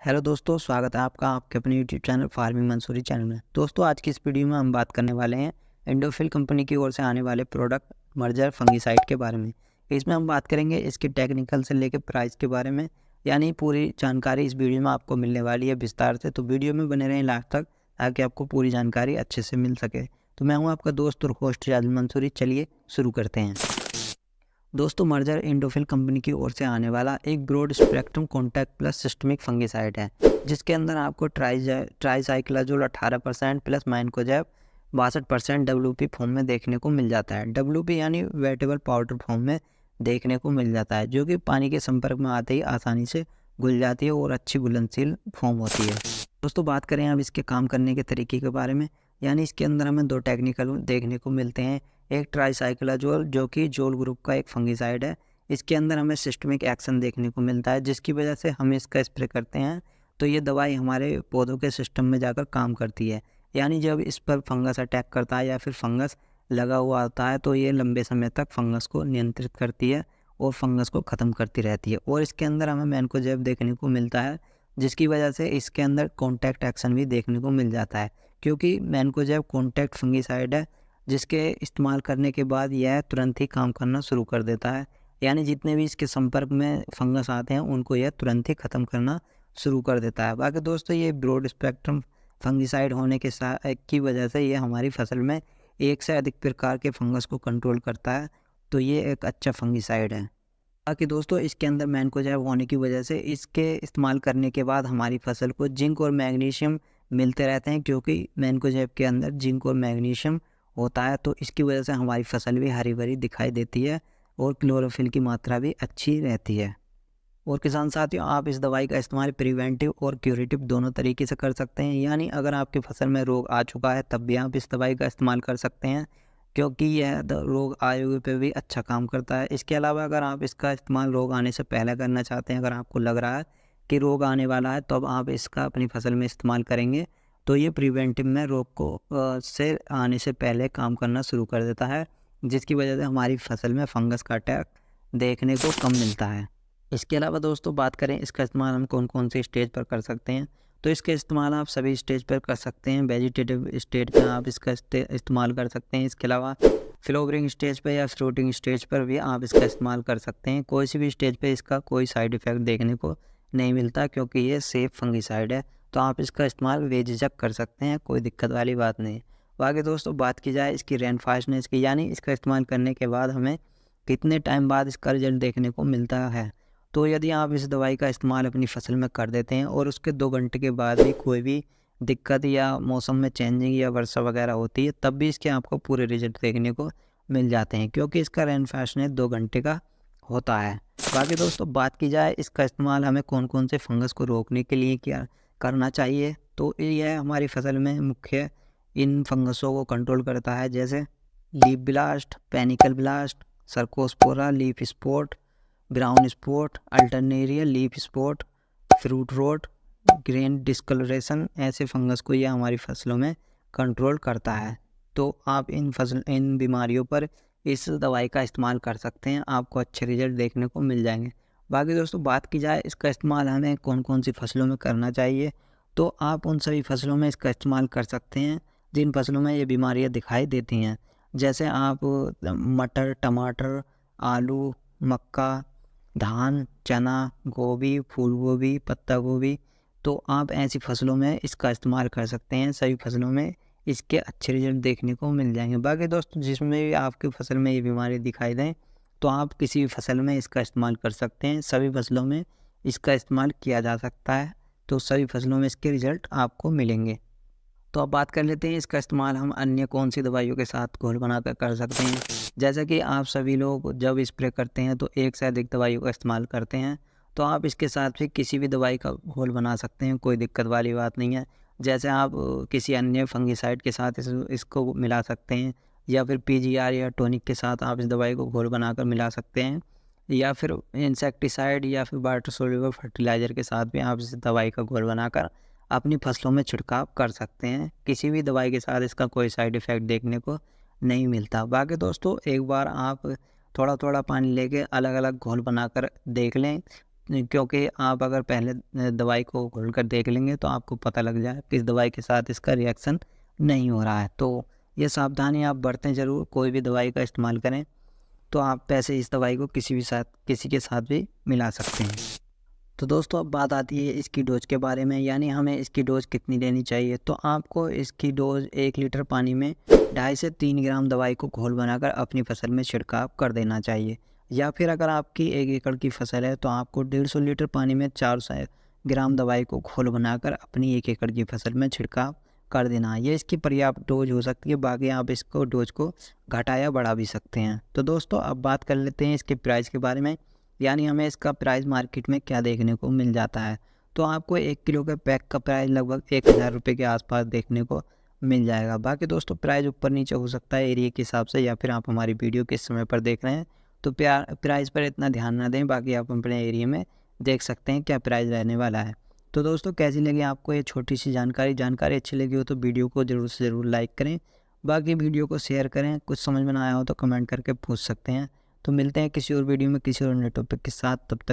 Hello दोस्तों, स्वागत है आपका आपके अपने YouTube channel farming Mansuri channel में। दोस्तों, आज की इस वीडियो में हम बात करने वाले हैं एंडोफिल कंपनी की ओर से आने वाले प्रोडक्ट मर्जर फंगिसाइड के बारे में। इसमें हम बात करेंगे इसके टेक्निकल से लेकर प्राइस के बारे में, यानी पूरी जानकारी इस वीडियो में आपको मिलने वाली है विस्तार से। तो वीडियो में बने रहें लास्ट तक ताकि आपको पूरी जानकारी अच्छे से मिल सके। तो मैं हूँ आपका दोस्त और होस्ट जादिल मंसूरी। चलिए शुरू करते हैं। दोस्तों, मर्जर एंडोफिल कंपनी की ओर से आने वाला एक broad spectrum contact plus systemic fungicide है, जिसके अंदर आपको tricyclazole 18% plus mancozeb 62% WP form में देखने को मिल जाता है। WP यानी वेटेबल पाउडर फॉर्म में देखने को मिल जाता है, जो कि पानी के संपर्क में आते ही आसानी से घुल जाती है और अच्छी घुलनशील फॉर्म होती है। दोस्तों, बात करें अब इसके काम करने के तरीके के बारे में, यानी इसके अंदर हमें दो टेक्निकल देखने को मिलते हैं। एक ट्राइसाइक्लाजोल, जो कि जोल ग्रुप का एक फंगिसाइड है। इसके अंदर हमें सिस्टमिक एक्शन देखने को मिलता है, जिसकी वजह से हम इसका स्प्रे करते हैं तो ये दवाई हमारे पौधों के सिस्टम में जाकर काम करती है। यानी जब इस पर फंगस अटैक करता है या फिर फंगस लगा हुआ होता है तो ये लंबे समय तक फंगस को नियंत्रित करती है और फंगस को ख़त्म करती रहती है। और इसके अंदर हमें मैनकोजेब देखने को मिलता है, जिसकी वजह से इसके अंदर कॉन्टैक्ट एक्शन भी देखने को मिल जाता है, क्योंकि मैनकोजेब कॉन्टैक्ट फंगिसाइड है, जिसके इस्तेमाल करने के बाद यह तुरंत ही काम करना शुरू कर देता है। यानी जितने भी इसके संपर्क में फंगस आते हैं उनको यह तुरंत ही ख़त्म करना शुरू कर देता है। बाकी दोस्तों, ये ब्रॉड स्पेक्ट्रम फंगिसाइड होने के की वजह से ये हमारी फसल में एक से अधिक प्रकार के फंगस को कंट्रोल करता है, तो ये एक अच्छा फंगिसाइड है। बाकी दोस्तों, इसके अंदर मैनकोजेब होने की वजह से इसके इस्तेमाल करने के बाद हमारी फसल को जिंक और मैग्नीशियम मिलते रहते हैं, क्योंकि मैनकोजेब के अंदर जिंक और मैग्नीशियम होता है। तो इसकी वजह से हमारी फसल भी हरी भरी दिखाई देती है और क्लोरोफिल की मात्रा भी अच्छी रहती है। और किसान साथियों, आप इस दवाई का इस्तेमाल प्रिवेंटिव और क्यूरेटिव दोनों तरीके से कर सकते हैं। यानी अगर आपकी फसल में रोग आ चुका है तब भी आप इस दवाई का इस्तेमाल कर सकते हैं, क्योंकि यह रोग आए हुए पे भी अच्छा काम करता है। इसके अलावा अगर आप इसका इस्तेमाल रोग आने से पहले करना चाहते हैं, अगर आपको लग रहा है कि रोग आने वाला है, तब आप इसका अपनी फसल में इस्तेमाल करेंगे तो ये प्रिवेंटिव में रोग को से आने से पहले काम करना शुरू कर देता है, जिसकी वजह से हमारी फसल में फंगस का अटैक देखने को कम मिलता है। इसके अलावा दोस्तों, बात करें इसका इस्तेमाल हम कौन कौन से स्टेज पर कर सकते हैं, तो इसका इस्तेमाल आप सभी स्टेज पर कर सकते हैं। वेजिटेटिव स्टेज पर आप इसका इस्तेमाल कर सकते हैं। इसके अलावा फ्लावरिंग स्टेज पर या फ्रूटिंग स्टेज पर भी आप इसका इस्तेमाल कर सकते हैं। कोई सी भी स्टेज पर इसका कोई साइड इफ़ेक्ट देखने को नहीं मिलता, क्योंकि ये सेफ फंगिसाइड है। तो आप इसका इस्तेमाल बेझिझक कर सकते हैं, कोई दिक्कत वाली बात नहीं। बाकी दोस्तों, बात की जाए इसकी रेनफास्टनेस की, यानी इसका इस्तेमाल करने के बाद हमें कितने टाइम बाद इसका रिजल्ट देखने को मिलता है, तो यदि आप इस दवाई का इस्तेमाल अपनी फसल में कर देते हैं और उसके 2 घंटे के बाद भी कोई भी दिक्कत या मौसम में चेंजिंग या वर्षा वगैरह होती है, तब भी इसके आपको पूरे रिजल्ट देखने को मिल जाते हैं, क्योंकि इसका रेनफास्टनेस 2 घंटे का होता है। बाकी दोस्तों, बात की जाए इसका इस्तेमाल हमें कौन कौन से फंगस को रोकने के लिए क्या करना चाहिए, तो यह हमारी फसल में मुख्य इन फंगसों को कंट्रोल करता है, जैसे leaf blast, panicle blast, cercospora, leaf spot, brown spot, alternaria leaf spot, fruit rot, grain discolouration. ऐसे फंगस को यह हमारी फसलों में कंट्रोल करता है। तो आप इन बीमारियों पर इस दवाई का इस्तेमाल कर सकते हैं, आपको अच्छे रिजल्ट देखने को मिल जाएंगे। बाकी दोस्तों, बात की जाए इसका इस्तेमाल हमें कौन कौन सी फसलों में करना चाहिए, तो आप उन सभी फसलों में इसका इस्तेमाल कर सकते हैं जिन फसलों में ये बीमारियां दिखाई देती हैं। जैसे आप मटर, टमाटर, आलू, मक्का, धान, चना, गोभी, फूल गोभी, पत्ता गोभी, तो आप ऐसी फसलों में इसका इस्तेमाल कर सकते हैं। सभी फसलों में इसके अच्छे रिजल्ट देखने को मिल जाएंगे। बाकी दोस्तों, जिसमें भी आपकी फसल में ये बीमारी दिखाई दें तो आप किसी भी फसल में इसका इस्तेमाल कर सकते हैं। सभी फसलों में इसका इस्तेमाल किया जा सकता है, तो सभी फसलों में इसके रिजल्ट आपको मिलेंगे। तो अब बात कर लेते हैं इसका इस्तेमाल हम अन्य कौन सी दवाइयों के साथ घोल बनाकर कर सकते हैं। जैसा कि आप सभी लोग जब स्प्रे करते हैं तो एक से अधिक दवाइयों का इस्तेमाल करते हैं, तो आप इसके साथ भी किसी भी दवाई का घोल बना सकते हैं, कोई दिक्कत वाली बात नहीं है। जैसे आप किसी अन्य फंगिसाइड के साथ इसको मिला सकते हैं, या फिर PGR या टॉनिक के साथ आप इस दवाई को घोल बनाकर मिला सकते हैं, या फिर इंसेक्टिसाइड या फिर वाटर सोल्यूबल फर्टिलाइज़र के साथ भी आप इस दवाई का घोल बनाकर अपनी फसलों में छिड़काव कर सकते हैं। किसी भी दवाई के साथ इसका कोई साइड इफ़ेक्ट देखने को नहीं मिलता। बाकी दोस्तों, एक बार आप थोड़ा थोड़ा पानी लेके अलग अलग घोल बनाकर देख लें, क्योंकि आप अगर पहले दवाई को घोल कर देख लेंगे तो आपको पता लग जाए कि इस दवाई के साथ इसका रिएक्शन नहीं हो रहा है। तो ये सावधानी आप बरतें ज़रूर, कोई भी दवाई का इस्तेमाल करें तो आप वैसे इस दवाई को किसी के साथ भी मिला सकते हैं। तो दोस्तों अब बात आती है इसकी डोज के बारे में, यानी हमें इसकी डोज कितनी लेनी चाहिए। तो आपको इसकी डोज 1 लीटर पानी में 2.5 से 3 ग्राम दवाई को घोल बनाकर अपनी फसल में छिड़काव कर देना चाहिए। या फिर अगर आपकी 1 एकड़ की फसल है तो आपको 150 लीटर पानी में 400 ग्राम दवाई को घोल बनाकर अपनी 1 एकड़ की फसल में छिड़काव कर देना। ये इसकी पर्याप्त डोज हो सकती है, बाकी आप इसको डोज को घटा या बढ़ा भी सकते हैं। तो दोस्तों अब बात कर लेते हैं इसके प्राइस के बारे में, यानी हमें इसका प्राइस मार्केट में क्या देखने को मिल जाता है। तो आपको 1 किलो के पैक का प्राइस लगभग 1000 रुपये के आसपास देखने को मिल जाएगा। बाकी दोस्तों प्राइस ऊपर नीचे हो सकता है एरिया के हिसाब से, या फिर आप हमारी वीडियो किस समय पर देख रहे हैं तो प्राइस पर इतना ध्यान ना दें, बाकी आप अपने एरिया में देख सकते हैं क्या प्राइस रहने वाला है। तो दोस्तों कैसी लगी आपको ये छोटी सी जानकारी अच्छी लगी हो तो वीडियो को ज़रूर से ज़रूर लाइक करें, बाकी वीडियो को शेयर करें। कुछ समझ में ना आया हो तो कमेंट करके पूछ सकते हैं। तो मिलते हैं किसी और वीडियो में किसी और नए टॉपिक के साथ, तब तक